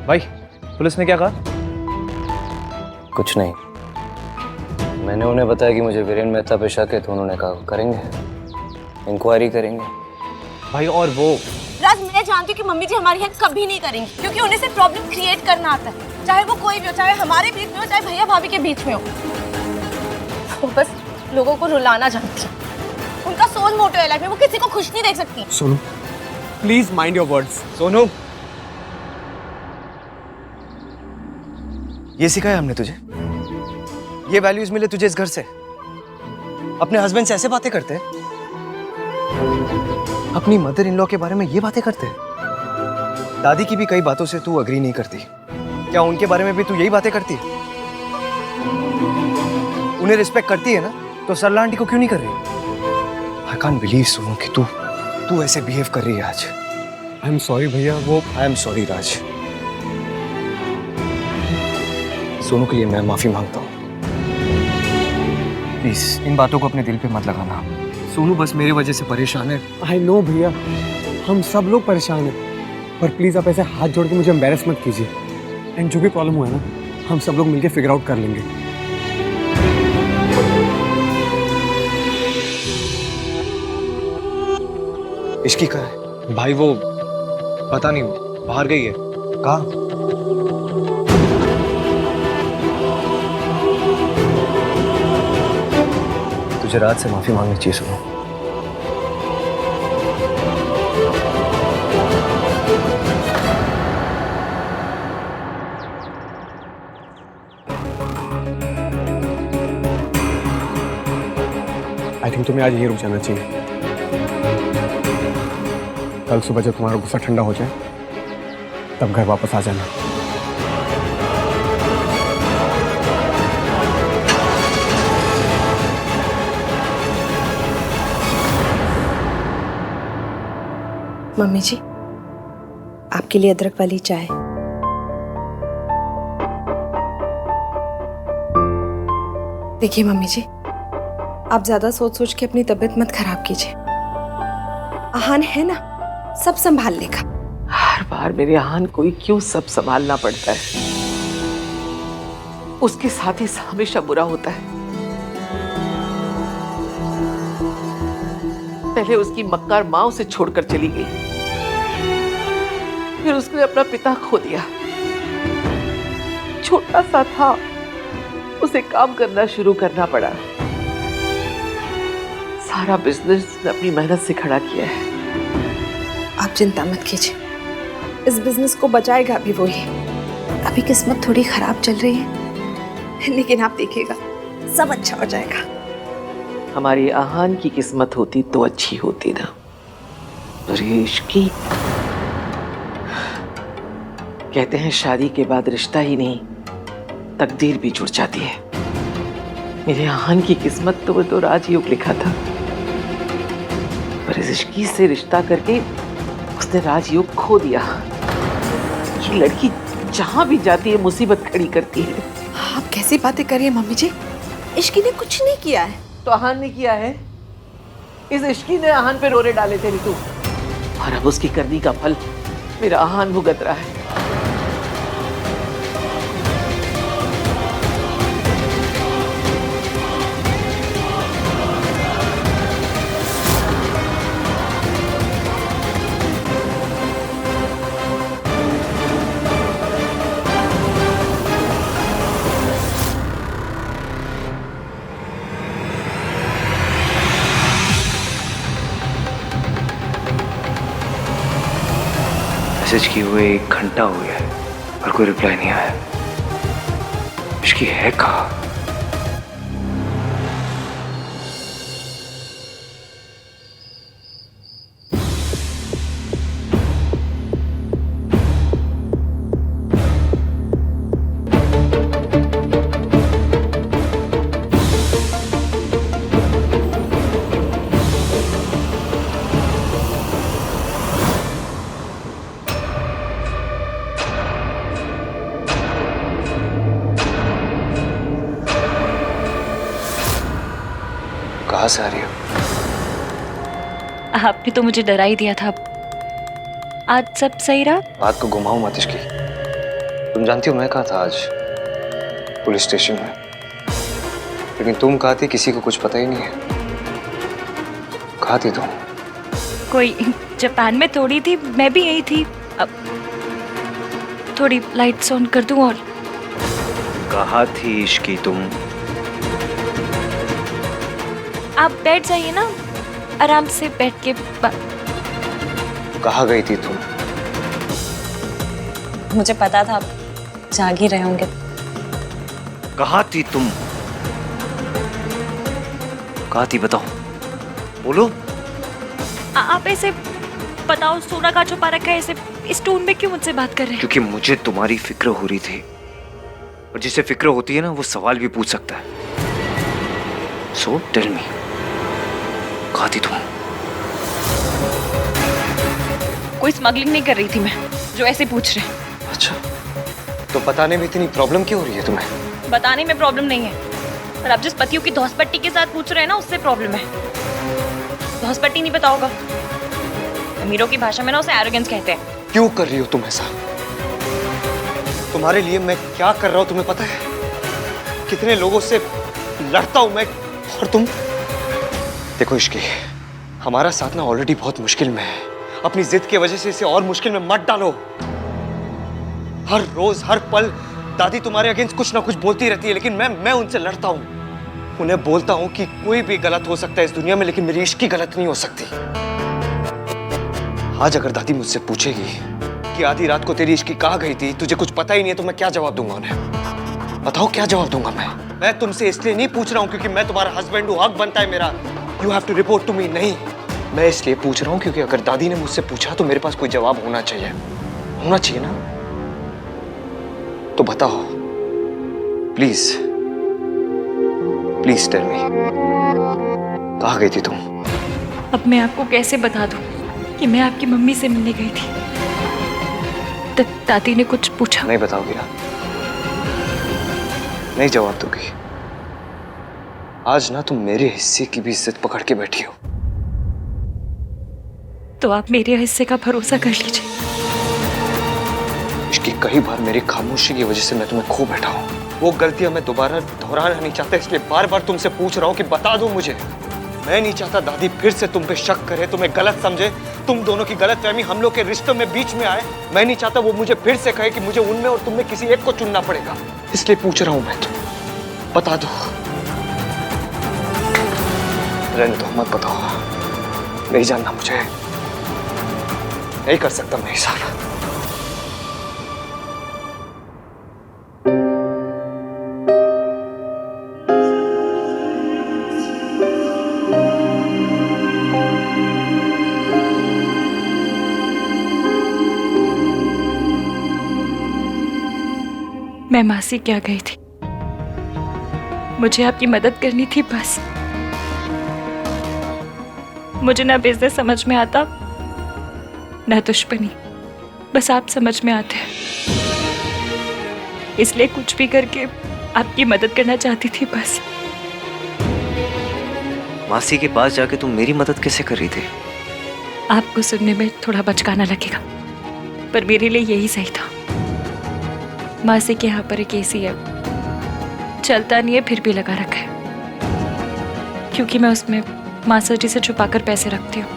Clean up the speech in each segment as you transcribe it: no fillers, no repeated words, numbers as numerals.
भाई पुलिस ने क्या कहा? कुछ नहीं, मैंने उन्हें बताया कि मुझे वीरेन मेहता पे शक है, तो उन्होंने कहा करेंगे, इंक्वायरी करेंगे। भाई और वो राज, मैं जानती हूँ कि मम्मी जी हमारी हेल्प कभी नहीं करेंगी, क्योंकि उन्हें सिर्फ प्रॉब्लम क्रिएट करना आता है, चाहे वो कोई भी हो, चाहे हमारे बीच में हो, चाहे भैया भाभी के बीच में हो। वो बस लोगों को रुलाना जानती है। उनका सोल मोटो है लाइफ में, वो किसी को खुश नहीं देख सकती। Sonu please mind your words. Sonu, ये सिखाया हमने तुझे? ये वैल्यूज मिले तुझे इस घर से? अपने हस्बैंड से ऐसे बातें करते हैं? अपनी मदर इन लॉ के बारे में ये बातें करते हैं? दादी की भी कई बातों से तू अग्री नहीं करती, क्या उनके बारे में भी तू यही बातें करती है? उन्हें रिस्पेक्ट करती है ना, तो सरला आंटी को क्यों नहीं कर रही? आई कांट बिलीव सोनू कि तू ऐसे बिहेव कर रही है आज। आई एम सॉरी भैया। वो आई एम सॉरी राज। सोनू के लिए मैं माफी मांगता हूँ। प्लीज इन बातों को अपने दिल पे मत लगाना। सोनू बस मेरी वजह से परेशान है। आई नो भैया, हम सब लोग परेशान हैं, पर प्लीज आप ऐसे हाथ जोड़ के मुझे एम्बैरेस मत कीजिए। एंड जो भी प्रॉब्लम हुआ है ना, हम सब लोग मिलके फिगर आउट कर लेंगे। इसकी कहाँ है? भाई वो पता नहीं, बाहर गई है। कहाँ? तुझे रात से माफी मांगनी चाहिए सोनू। आई थिंक तुम्हें आज यहीं रुक जाना चाहिए। कल सुबह जब तुम्हारा गुस्सा ठंडा हो जाए तब घर वापस आ जाना। मम्मी जी, आपके लिए अदरक वाली चाय। देखिए मम्मी जी, आप ज्यादा सोच सोच के अपनी तबीयत मत खराब कीजिए। आहान है ना, सब संभाल लेगा। हर बार मेरे आहान को ही क्यों सब संभालना पड़ता है? उसके साथ ही हमेशा बुरा होता है। पहले उसकी मक्कार माँ उसे छोड़कर चली गई, फिर उसने अपना पिता खो दिया। छोटा सा था, उसे काम करना शुरू करना पड़ा। सारा बिजनेस अपनी मेहनत से खड़ा किया है। आप चिंता मत कीजिए, इस बिजनेस को बचाएगा भी वही। अभी किस्मत थोड़ी खराब चल रही है, लेकिन आप देखिएगा सब अच्छा हो जाएगा। हमारी आहान की किस्मत होती तो अच्छी होती ना, पर ये इश्की। कहते हैं शादी के बाद रिश्ता ही नहीं, तकदीर भी जुड़ जाती है। मेरे आहान की किस्मत तो राजयोग लिखा था, पर इस इश्की से रिश्ता करके उसने राजयोग खो दिया। ये लड़की जहां भी जाती है मुसीबत खड़ी करती है। आप कैसी बातें कर रही हैं मम्मी जी? इश्की ने कुछ नहीं किया है। तो आहान ने किया है। इस इश्की ने आहान पे रोने डाले थे रितु, और अब उसकी करनी का फल मेरा आहान भुगत रहा है। मैसेज किए हुए 1 घंटा हो गया है और कोई रिप्लाई नहीं आया। इसकी है कहाँ? कहाँ से आ रही हो? आपने तो मुझे डरा ही दिया था। आज सब सही रहा? बात को घुमाओ मत इसकी। तुम जानती हो मैं कहा था आज? पुलिस स्टेशन में। लेकिन तुम कहा थी किसी को कुछ पता ही नहीं है। कहा थी तुम? कोई जापान में थोड़ी थी, मैं भी यही थी। अब थोड़ी लाइट्स ऑन कर दूं और कहा थी इश्की तुम? आप बैठ जाइए ना, आराम से बैठ के कहाँ गई थी तुम? मुझे पता था आप जाग ही रहे होंगे। कहाँ थी तुम? कहाँ थी बताओ, बोलो। आप ऐसे बताओ, सोना का छुपा रखा है, ऐसे इस टोन में क्यों मुझसे बात कर रहे हैं? क्योंकि मुझे तुम्हारी फिक्र हो रही थी, और जिसे फिक्र होती है ना वो सवाल भी पूछ सकता है। सो टेल मी, कहाँ थी तुम? कोई स्मगलिंग नहीं कर रही थी मैं, जो ऐसे पूछ रहे हैं। अच्छा, तो बताने में इतनी प्रॉब्लम क्यों हो रही है तुम्हें? बताने में प्रॉब्लम नहीं है, पर आप जिस पतियों की धौसपट्टी के साथ पूछ रहे हैं ना, उससे प्रॉब्लम है। धौसपट्टी नहीं पता होगा, अमीरों की भाषा में ना उसे एरोगेंस कहते हैं। क्यों कर रही हो तुम ऐसा? तुम्हारे लिए मैं क्या कर रहा हूं तुम्हें पता है? कितने लोगों से लड़ता हूं मैं, और तुम? देखो इश्की, हमारा साथ ना ऑलरेडी बहुत मुश्किल में है। अपनी जिद की वजह से इसे और मुश्किल में मत डालो। हर रोज हर पल दादी तुम्हारे अगेंस्ट कुछ ना कुछ बोलती रहती है, लेकिन मैं उनसे लड़ता हूं। उन्हें बोलता हूं कि कोई भी गलत हो सकता है इस दुनिया में, लेकिन मेरी इश्की गलत नहीं हो सकती। आज अगर दादी मुझसे पूछेगी कि आधी रात को तेरी इश्की कहाँ गई थी, तुझे कुछ पता ही नहीं है, तो मैं क्या जवाब दूंगा उन्हें? बताओ क्या जवाब दूंगा मैं तुमसे इसलिए नहीं पूछ रहा हूँ क्योंकि मैं तुम्हारा हस्बैंड हूँ, हक बनता है मेरा। You have to report to me. नहीं, मैं इसलिए पूछ रहा हूँ क्योंकि अगर दादी ने मुझसे पूछा तो मेरे पास कोई जवाब होना चाहिए ना। तो बताओ प्लीज, प्लीज टेल मी, कहाँ गई थी तुम? अब मैं आपको कैसे बता दूं कि मैं आपकी मम्मी से मिलने गई थी? दादी ने कुछ पूछा? नहीं बताओगी ना? नहीं जवाब दोगी? आज ना तुम मेरे हिस्से की भी इज्जत पकड़ के बैठी हो। तो आप मेरे हिस्से का भरोसा कर लीजिए। इसकी कई बार मेरी खामोशी की वजह से मैं तुम्हें खो बैठा हूँ। वो गलतियां मैं दोबारा दोहराना नहीं चाहता, इसलिए बार बार तुमसे पूछ रहा हूँ कि बता दो मुझे। मैं नहीं चाहता दादी फिर से तुम पे शक करे, तुम्हें गलत समझे, तुम दोनों की गलतफहमी हम लोग के रिश्तों में बीच में आए। मैं नहीं चाहता वो मुझे फिर से कहे कि मुझे उनमें और तुम में किसी एक को चुनना पड़ेगा। इसलिए पूछ रहा हूँ मैं, तुम बता दो। रहने दो, मत बताओ। नहीं जानना मुझे, नहीं कर सकता मैं हिसाब। मैं मासी क्या गई थी, मुझे आपकी मदद करनी थी बस। मुझे ना बिजनेस समझ में आता, ना दुश्मनी, बस आप समझ में आते हैं। इसलिए कुछ भी करके आपकी मदद करना चाहती थी बस। मासी के पास जाके तुम मेरी मदद कैसे कर रही थी? आपको सुनने में थोड़ा बचकाना लगेगा, पर मेरे लिए यही सही था। मासी के यहाँ पर एक एसी है, चलता नहीं है फिर भी लगा रखा है, क्योंकि मैं उसमें मास्टर जी से छुपाकर पैसे रखती हूँ।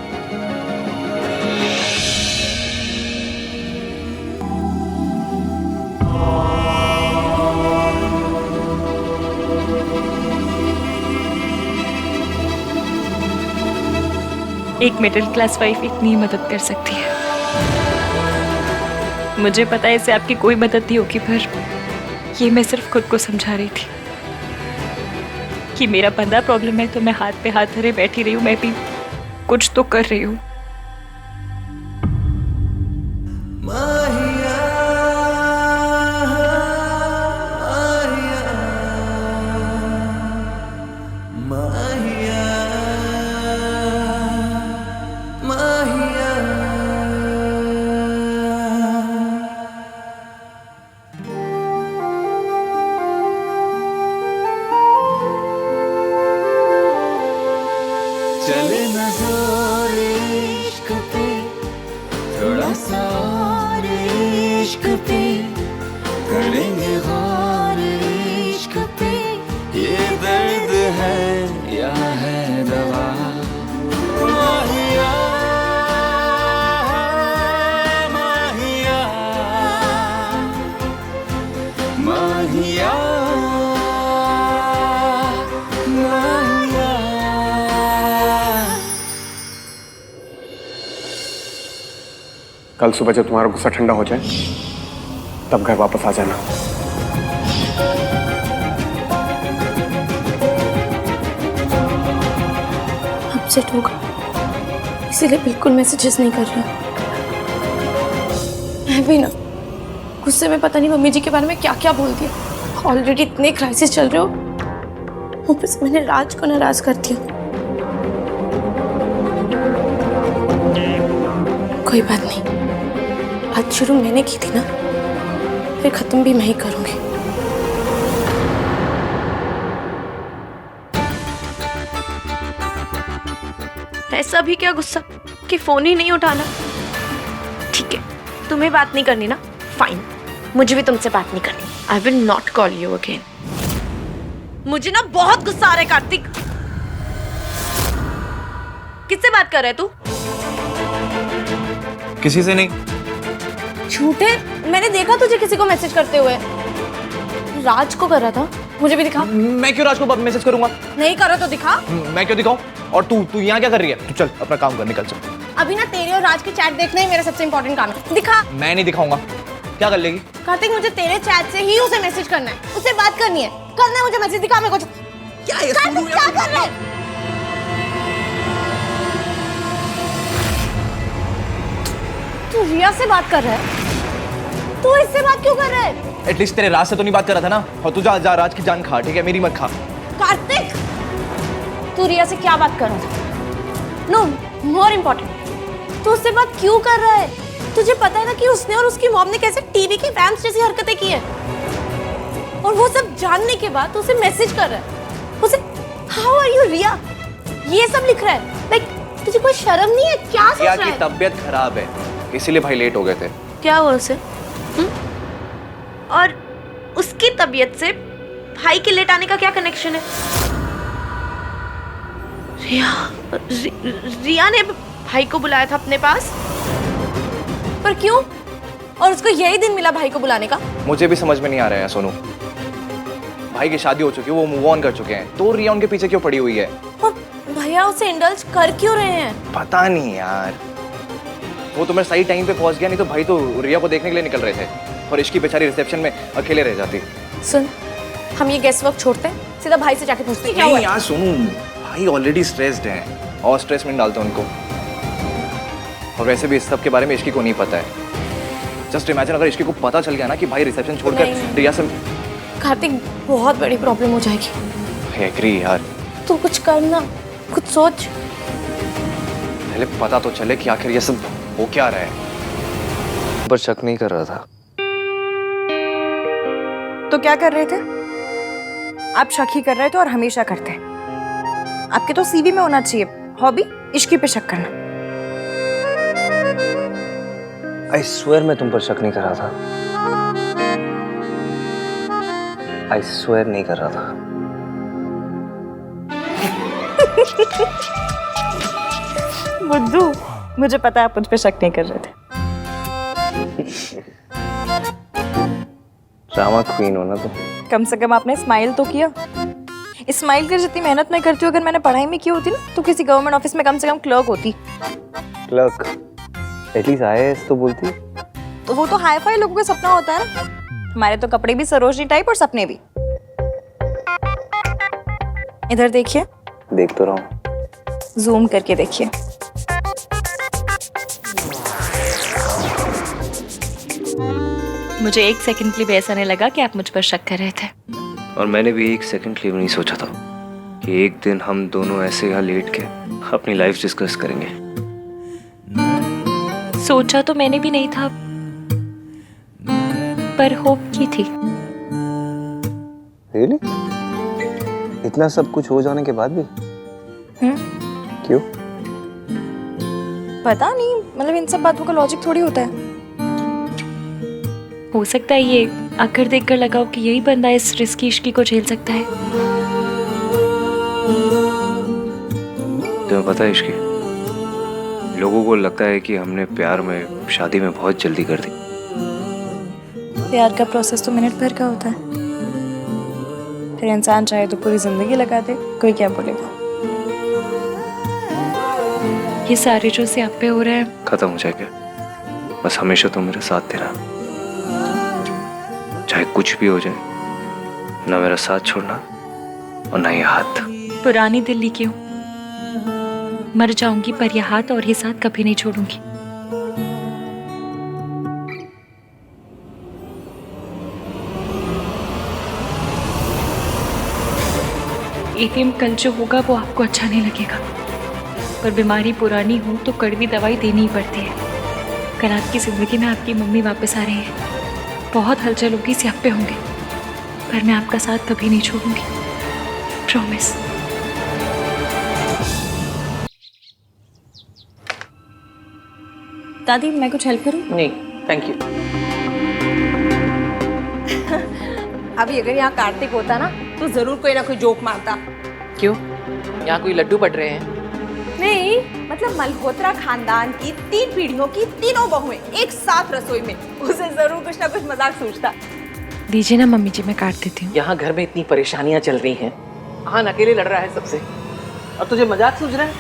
एक मिडिल क्लास वाइफ इतनी मदद कर सकती है। मुझे पता है इससे आपकी कोई मदद नहीं होगी, पर ये मैं सिर्फ खुद को समझा रही थी कि मेरा बंदा प्रॉब्लम है तो मैं हाथ पे हाथ धरे बैठी रही हूँ। मैं भी कुछ तो कर रही हूँ। चले न जोर इश्क पे, थोड़ा सा और इश्क पे कल सुबह जब तुम्हारा गुस्सा ठंडा हो जाए तब घर वापस आ जाना। अपसेट होगा, इसीलिए बिल्कुल मैसेजेस नहीं कर रही हूँ। मैं भी ना गुस्से में पता नहीं मम्मी जी के बारे में क्या क्या बोल दिया। ऑलरेडी इतने क्राइसिस चल रहे हो, ऊपर से मैंने राज को नाराज कर दिया। कोई बात नहीं, आज शुरू मैंने की थी ना, फिर खत्म भी मैं ही करूंगी। ऐसा भी क्या गुस्सा कि फोन ही नहीं उठाना। ठीक है, तुम्हें बात नहीं करनी ना, फाइन, मुझे भी तुमसे बात नहीं करनी। I will not call you again. मुझे ना बहुत गुस्सा आ रहा है कार्तिक। किससे बात कर रहा है तू? किसी से नहीं। झूठे, मैंने देखा तुझे किसी को मैसेज करते हुए। राज को कर रहा था, मुझे भी दिखा। मैं क्यों राज को मैसेज करूंगा? नहीं कर रहा तो दिखा। मैं क्यों दिखाऊं? और तू यहाँ क्या कर रही है? तू चल अपना काम कर, निकल चल। अभी ना तेरे और राज के चैट देखना ही मेरा सबसे इंपॉर्टेंट काम है। दिखा। मैं नहीं दिखाऊंगा। क्या कर लेगी? कार्तिक, मुझे तेरे चैट से ही उसे मैसेज करना है, उससे बात करनी है। करना है मुझे मैसेज, दिखा मेरे को। क्या ये कार्तिक, क्या कर रहा है? तू रिया से बात कर रहा है? तू इससे बात क्यों कर रहा है? एटलीस्ट तेरे राज से तो नहीं बात कर रहा था ना। और तू जा राज की जान खा, ठीक है? मेरी मत खा। कार्तिक, तू रिया से क्या बात कर रहा था? नो, मोर इम्पोर्टेंट, तू उससे बात क्यों कर रहा है? तुझे पता है ना कि उसने और उसकी मॉम ने कैसे टीवी की फैंस जैसी हरकतें की है, और वो सब जानने के बाद उसे मैसेज कर रहा है। उसे हाउ आर यू रिया ये सब लिख रहा है। लाइक तुझे कोई शर्म नहीं है? क्या सोच रहा है? की तबीयत खराब है, इसीलिए भाई लेट हो गए थे। क्या हुआ उसे? और उसकी तबीयत से भाई के लेट आने का क्या कनेक्शन है? रिया ने भाई को बुलाया था अपने पास, पर क्यों? और उसको यही दिन मिला भाई को बुलाने का? मुझे भी समझ में नहीं आ रहा है सोनू। भाई की शादी हो चुकी है, वो मूव ऑन कर चुके हैं, तो रिया उनके पीछे क्यों पड़ी हुई है? और भैया उसे इंडल्ज कर क्यों रहे हैं? पता नहीं यार, वो तो मैं सही टाइम पे पहुंच गया, नहीं तो भाई तो रिया को देखने के लिए निकल रहे थे और इसकी बेचारी रिसेप्शन में अकेले रह जाती। सुन, हम ये गेस्ट वर्क छोड़ते हैं, सीधा भाई से जाके पूछते हैं क्या हुआ। नहीं यार सोनू, भाई ऑलरेडी स्ट्रेस्ड हैं और स्ट्रेस में डालते उनको। और वैसे भी इस सब के बारे में इश्की को नहीं पता है। जस्ट इमेजिन अगर इश्की को पता चल गया ना कि भाई रिसेप्शन छोड़कर रिया से। कार्तिक, बहुत बड़ी प्रॉब्लम हो जाएगी। आई एग्री यार। तू कुछ करना, कुछ सोच। पहले पता तो चले कि आखिर ये सब हो क्या रहा है। पर शक नहीं कर रहा था। तो क्या कर रहे थे आप? शक ही कर रहे थे और हमेशा करते हैं। आपके तो सीवी में होना चाहिए हॉबी इश्की पे शक करना। आई स्वेयर मैं तुम पर शक नहीं कर रहा था। आई स्वेयर नहीं कर रहा था। बुद्धू, मुझे पता है आप मुझ पे शक नहीं कर रहे थे। ड्रामा क्वीन हो ना तुम। कम से कम आपने स्माइल तो किया। स्माइल कर जितनी मेहनत मैं करती हूँ, अगर मैंने पढ़ाई में की होती ना तो किसी गवर्नमेंट ऑफिस में कम से कम क्लर्क होती। क्लर्क? एटलीस्ट आईएएस तो बोलती। तो वो तो हाई फाई लोगों का सपना होता है ना। हमारे तो कपड़े भी सरोजनी टाइप और सपने भी। इधर देखिए। देख तो रहा हूँ। जूम करके देखिए। मुझे 1 सेकंड के लिए भी ऐसा नहीं लगा कि आप मुझ पर शक कर रहे थे। और मैंने भी 1 सेकंड के लिए भी नहीं सोचा था कि एक दिन हम दोनों ऐसे यहाँ लेट के अपनी लाइफ डिस्कस करेंगे। सोचा तो मैंने भी नहीं था, पर होप की थी। Really? इतना सब कुछ हो जाने के बाद भी? क्यों? पता नहीं, मतलब इन सब बातों का लॉजिक थोड़ी होता है। हो सकता है ये आकर देखकर लगाओ कि यही बंदा इस रिस्की इश्की को झेल सकता है। तुम्हें पता है इश्की, लोगों को लगता है कि हमने प्यार में शादी में बहुत जल्दी कर दी। प्यार का प्रोसेस तो मिनट भर का होता है। फिर इंसान चाहे तो पूरी जिंदगी लगा दे, कोई क्या बोलेगा। ये सारे जो स्यापे हो रहे हैं खत्म हो जाएगा। बस हमेशा तुम मेरे साथ देना, चाहे कुछ भी हो जाए, ना मेरा साथ छोड़ना और ना ये हाथ। पुरानी दिल्ली क्यों, मर जाऊंगी पर यह हाथ और ये साथ कभी नहीं छोड़ूंगी। एटीएम कल जो होगा वो आपको अच्छा नहीं लगेगा, पर बीमारी पुरानी हो तो कड़वी दवाई देनी ही पड़ती है। कल आपकी जिंदगी में आपकी मम्मी वापस आ रही है, बहुत हलचल होगी, स्यापे होंगे, पर मैं आपका साथ कभी नहीं छोड़ूंगी, प्रॉमिस। दादी मैं कुछ हेल्प करूं? नहीं थैंक यू। अभी अगर यहाँ कार्तिक होता ना तो जरूर कोई ना कोई जोक मारता। क्यों, यहाँ कोई लड्डू पड़ रहे हैं? नहीं मतलब मल्होत्रा खानदान की 3 पीढ़ियों की तीनों बहुएं एक साथ रसोई में, उसे जरूर कुछ ना कुछ मजाक सूझता। दीजिए ना मम्मी जी, मैं काट देती हूँ। यहाँ घर में इतनी परेशानियां चल रही हैं, आहान अकेले लड़ रहा है सबसे और तुझे मजाक सूझ रहा है?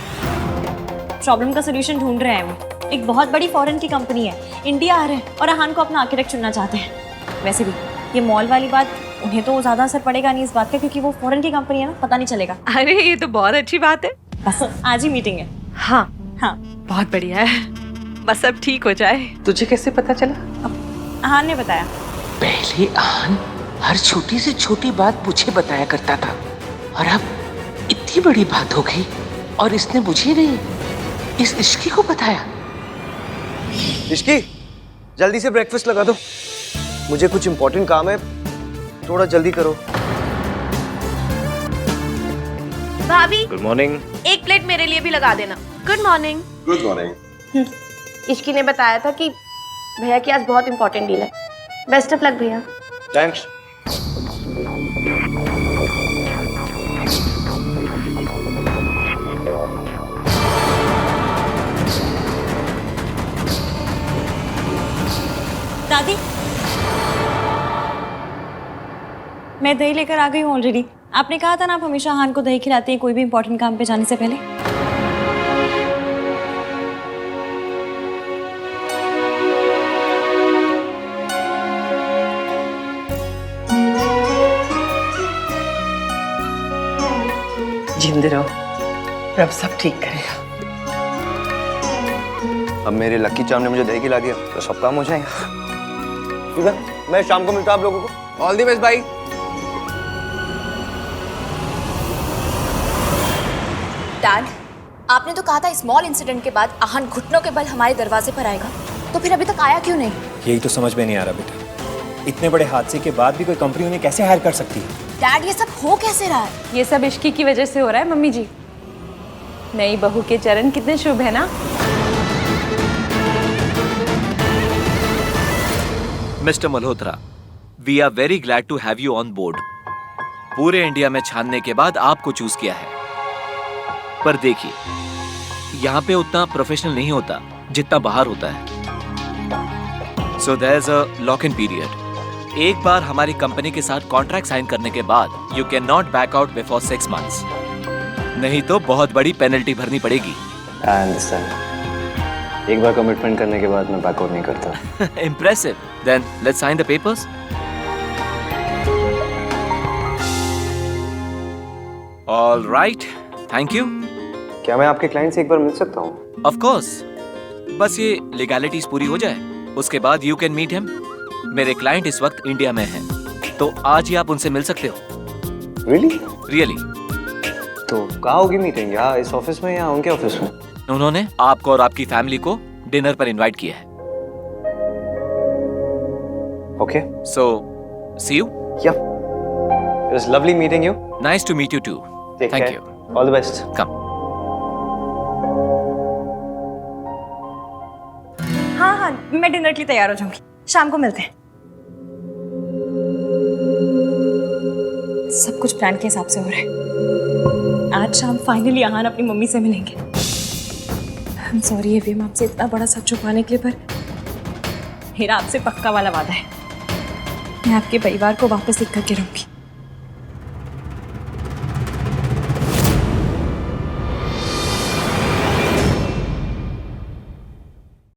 प्रॉब्लम का सोल्यूशन ढूंढ रहे हैं वो। एक बहुत बड़ी फॉरेन की कंपनी है, इंडिया आ रहे हैं और आहान को अपना आर्किटेक्ट चुनना चाहते हैं। वैसे भी ये मॉल वाली बात उन्हें तो ज़्यादा असर पड़ेगा नहीं इस बात का, क्योंकि वो फॉरेन की कंपनी है ना, पता नहीं चलेगा। अरे ये तो बहुत अच्छी बात है। बस आज ही मीटिंग है। हाँ हाँ बहुत बढ़िया है, बस अब ठीक हो जाए। तुझे कैसे पता चला? आहान ने बताया। पहले आहान हर छोटी से छोटी बात मुझे बताया करता था और अब इतनी बड़ी बात हो गई और इसने मुझे नहीं, इस इश्की को बताया। इश्की, जल्दी से ब्रेकफास्ट लगा दो, मुझे कुछ इंपॉर्टेंट काम है, थोड़ा जल्दी करो। भाभी गुड मॉर्निंग। एक प्लेट मेरे लिए भी लगा देना। Good morning. Good morning. Ishki ने बताया था कि भैया की आज बहुत इंपॉर्टेंट डील है। बेस्ट ऑफ लक भैया। थैंक्स। दादी मैं दही लेकर आ गई हूँ ऑलरेडी। आपने कहा था ना आप हमेशा आहान को दही खिलाती हैं कोई भी इंपॉर्टेंट काम पे जाने से पहले। जिंदे रहो, रब सब ठीक करेगा। अब मेरे लकी चार्म ने मुझे दही खिला दिया तो सब काम हो जाएगा। ठीक है, मैं शाम को मिलता हूँ आप लोगों को। ऑल द बेस्ट भाई। डैड, आपने तो कहा था स्मॉल इंसिडेंट के बाद आहान घुटनों के बल हमारे दरवाजे पर आएगा, तो फिर अभी तक आया क्यों नहीं? यही तो समझ में नहीं आ रहा बेटा, इतने बड़े हादसे के बाद भी कोई कंपनी उन्हें कैसे हायर कर सकती है? डैड ये सब हो कैसे रहा है? ये सब इश्की की वजह से हो रहा है मम्मी जी। नई बहू के चरण कितने शुभ है ना। Mister Malhotra, we are very glad to have you on board. पूरे इंडिया में छानने के बाद आपको चूज किया है, पर देखिए यहाँ पे उतना प्रोफेशनल नहीं होता जितना बाहर होता है। So there is a lock in period. एक बार हमारी कंपनी के साथ कॉन्ट्रैक्ट साइन करने के बाद you can not back out before 6 months, नहीं तो बहुत बड़ी पेनल्टी भरनी पड़ेगी। I understand. एक बार कमिटमेंट करने के बाद मैं बैकआउट नहीं करता। Impressive. Then let's sign the papers. All right, thank you. क्या मैं आपके क्लाइंट से एक बार मिल सकता हूँ? ऑफ कोर्स, बस ये लीगैलिटीज पूरी हो जाए उसके बाद यू कैन मीट हिम। मेरे क्लाइंट इस वक्त इंडिया में हैं, तो आज ही आप उनसे मिल सकते हो। रियली? रियली। तो कहाँ होगी मीटिंग, यहाँ इस ऑफिस में या उनके ऑफिस में? उन्होंने आपको और आपकी फैमिली को डिनर पर इनवाइट किया है। Okay, so see you. Yeah it was lovely meeting you. Nice to meet you too. Thank you. All the best. Come. हाँ हाँ मैं डिनर के लिए तैयार हो जाऊंगी, शाम को मिलते हैं। सब कुछ प्लान के हिसाब से हो रहा है। आज शाम फाइनली आहान अपनी मम्मी से मिलेंगे। आई एम सॉरी एवीएम आपसे इतना बड़ा सच छुपाने के लिए, पर मेरा आपसे पक्का वाला वादा है, मैं आपके परिवार को वापस लिख करके रहूंगी।